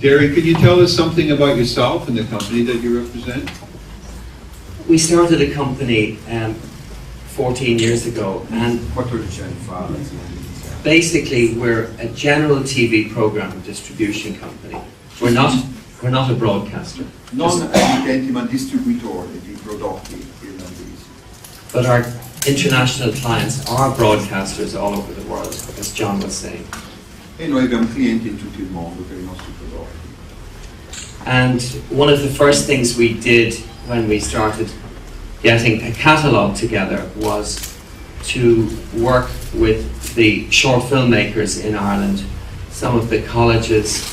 Derry, could you tell us something about yourself and the company that you represent? We started a company 14 years ago, and 14 anni fa. basically we're a general TV program distribution company. We're not a broadcaster. Non emittenti ma distributori di prodotti irlandesi. But our international clients are broadcasters all over the world, as John was saying. E noi abbiamo clienti in tutto il mondo per i nostri prodotti. And one of the first things we did when we started getting a catalogue together was to work with the short filmmakers in Ireland, some of the colleges,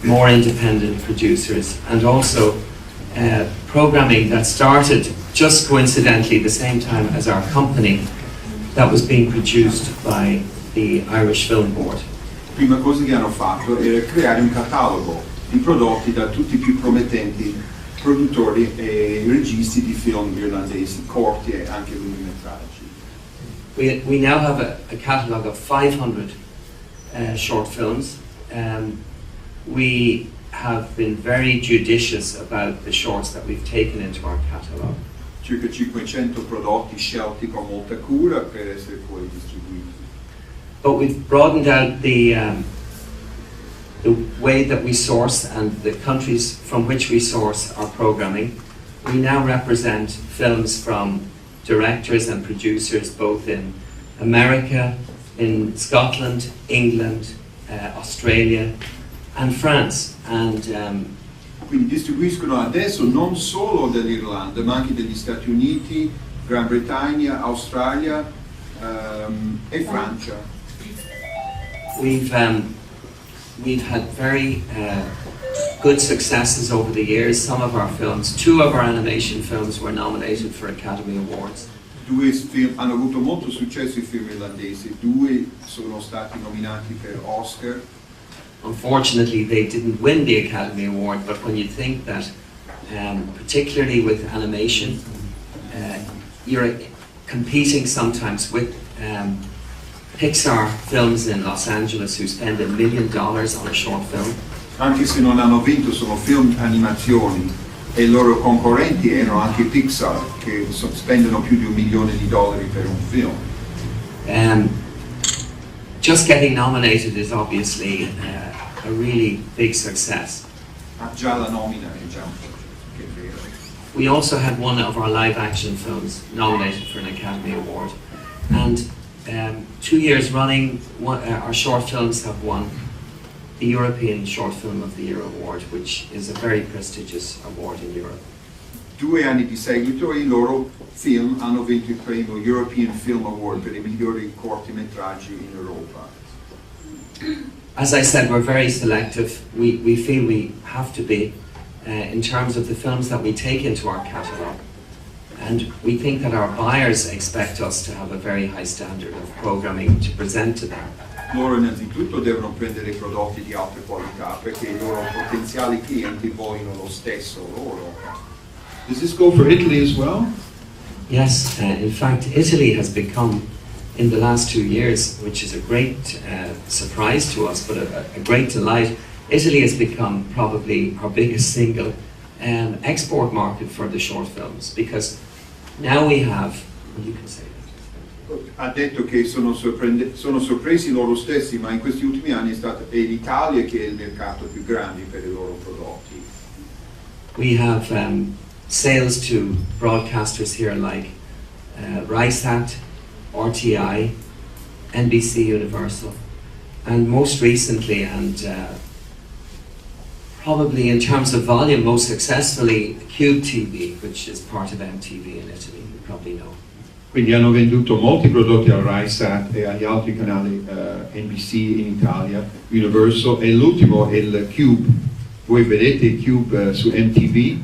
more independent producers, and also programming that started just coincidentally the same time as our company, that was being produced by the Irish Film Board. Prima cosa che hanno fatto era creare un catalogo di prodotti da tutti i più promettenti produttori e registi di film irlandesi, corti e anche lungometraggi. We now have a catalogue of 500 short films. We have been very judicious about the shorts that we've taken into our catalogue. Circa 500 prodotti scelti con molta cura per essere poi distribuiti. But we've broadened out the way that we source and the countries from which we source our programming. We now represent films from directors and producers both in America, in Scotland, England, Australia and France. And quindi distribuiscono adesso non solo dall'Irlanda ma anche degli Stati Uniti, Gran Bretagna, Australia e Francia. We've had very good successes over the years. Some of our films, 2 of our animation films were nominated for Academy Awards. 2 film hanno avuto molto successo i film irlandesi, 2 sono stati nominati per Oscar. Unfortunately, they didn't win the Academy Award, but when you think that, particularly with animation, you're competing sometimes with Pixar films in Los Angeles who spend $1 million on a short film. Anche se non hanno vinto, sono film animazioni e i loro concorrenti erano anche Pixar, che spendono più di $1 milione per un film. Just getting nominated is obviously a really big success. Già la nomina è già un po' che è vero. We also had one of our live action films nominated for an Academy Award, and 2 years running our short films have won the European Short Film of the Year Award, which is a very prestigious award in Europe. 2 anni di seguito i loro film hanno vinto il premio European Film Award per i migliori cortometraggi in Europa. As I said, we're very selective. We feel we have to be in terms of the films that we take into our catalogue. And we think that our buyers expect us to have a very high standard of programming to present to them. Loro innanzitutto devono prendere prodotti di alta qualità perché i loro potenziali clienti vogliono lo stesso loro. Does this go for Italy as well? Yes, in fact, Italy has become, in the last 2 years, which is a great surprise to us, but a great delight, Italy has become probably our biggest single export market for the short films, because now we have, you can say that. Ha detto che sono sorpresi loro stessi, ma in questi ultimi anni è l'Italia che è il mercato più grande per i loro prodotti. We have sales to broadcasters here like RISAT, RTI, NBC Universal, and most recently, and probably in terms of volume most successfully, Cube TV, which is part of MTV in Italy, you probably know. Quindi hanno venduto molti prodotti al RISAT e agli altri canali NBC in Italia, Universal, e l'ultimo è il Cube. Voi vedete il Cube su MTV,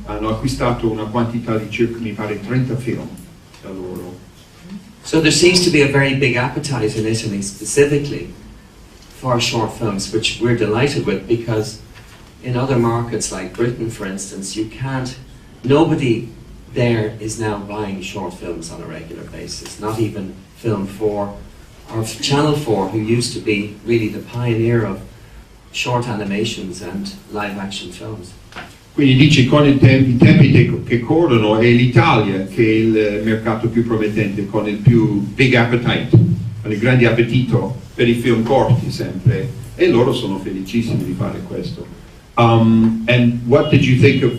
hanno acquistato una quantità di circa, mi pare, 30 film da loro. So there seems to be a very big appetite in Italy specifically for short films, which we're delighted with, because in other markets like Britain, for instance, nobody there is now buying short films on a regular basis, not even Film 4 or Channel 4, who used to be really the pioneer of short animations and live action films. Quindi dice con i tempi che corrono è l'Italia che è il mercato più promettente, con il più big appetite, con il grande appetito per i film corti sempre, e loro sono felicissimi di fare questo. And what did you think of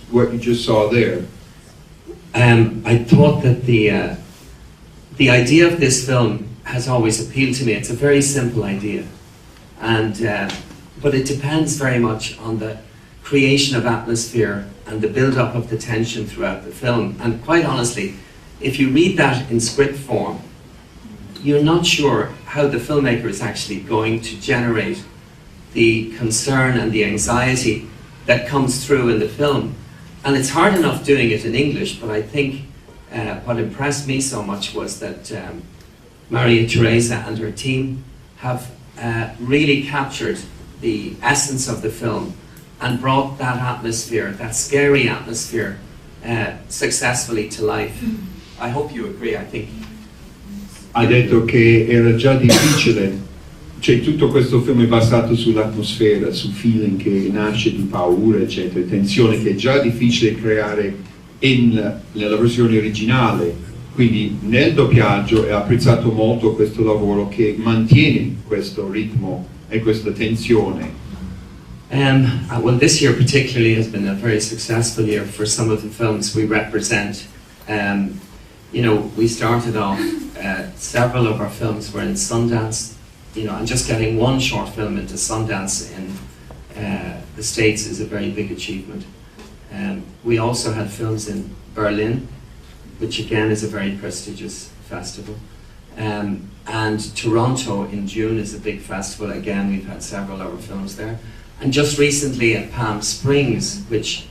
what you just saw there? I thought that the idea of this film has always appealed to me. It's a very simple idea, and but it depends very much on the creation of atmosphere and the build-up of the tension throughout the film. And quite honestly, if you read that in script form, you're not sure how the filmmaker is actually going to generate the concern and the anxiety that comes through in the film. And it's hard enough doing it in English, but I think what impressed me so much was that Maria Teresa and her team have really captured the essence of the film and brought that atmosphere, that scary atmosphere, successfully to life. I hope you agree. I think. Ha detto che era già difficile, cioè tutto questo film è basato sull'atmosfera, sul feeling che nasce di paura, eccetera, tensione che è già difficile creare nella versione originale. Quindi nel doppiaggio è apprezzato molto questo lavoro che mantiene questo ritmo e questa tensione. Well, this year particularly has been a very successful year for some of the films we represent. You know, we started off, several of our films were in Sundance, you know, and just getting one short film into Sundance in the States is a very big achievement. We also had films in Berlin, which again is a very prestigious festival. And Toronto in June is a big festival. Again, we've had several of our films there. And just recently at Palm Springs, which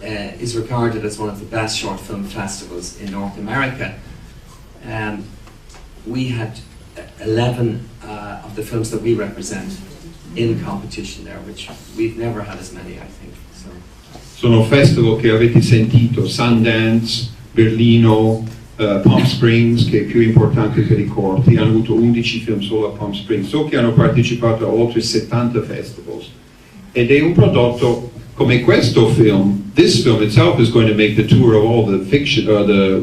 is regarded as one of the best short film festivals in North America, we had 11 of the films that we represent in competition there, which we've never had as many, I think. So. Sono festival che avete sentito, Sundance, Berlino, Palm Springs, che è più importante per i corti, hanno avuto 11 film solo a Palm Springs, so che hanno partecipato a oltre 70 festivals. Ed è un prodotto come questo film. This film itself is going to make the tour of all the fiction,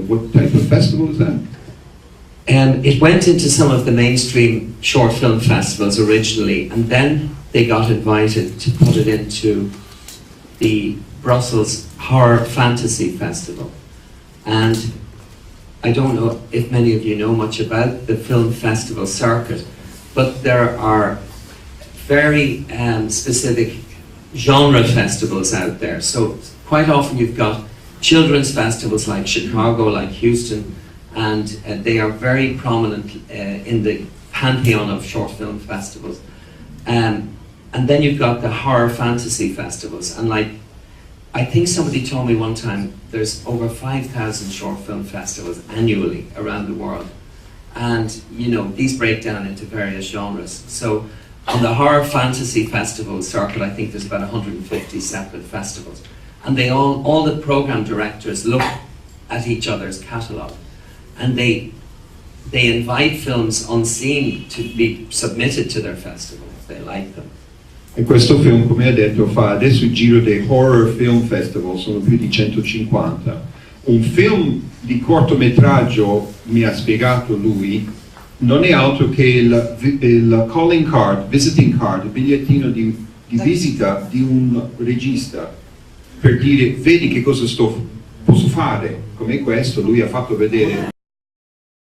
what type of festival is that? It went into some of the mainstream short film festivals originally, and then they got invited to put it into the Brussels Horror Fantasy Festival. And I don't know if many of you know much about the film festival circuit, but there are very specific genre festivals out there. So quite often you've got children's festivals like Chicago, like Houston, and they are very prominent in the pantheon of short film festivals. And then you've got the horror fantasy festivals, and like I think somebody told me one time there's over 5,000 short film festivals annually around the world, and you know these break down into various genres. So on the horror fantasy festival circuit, I think there's about 150 separate festivals, and they all the program directors look at each other's catalogue, and they invite films unseen to be submitted to their festival if they like them. E questo film, come ha detto, fa adesso il giro dei Horror Film Festival, sono più di 150. Un film di cortometraggio, mi ha spiegato lui, non è altro che il calling card, visiting card, il bigliettino di visita di un regista, per dire, vedi che cosa posso fare. Come questo, lui ha fatto vedere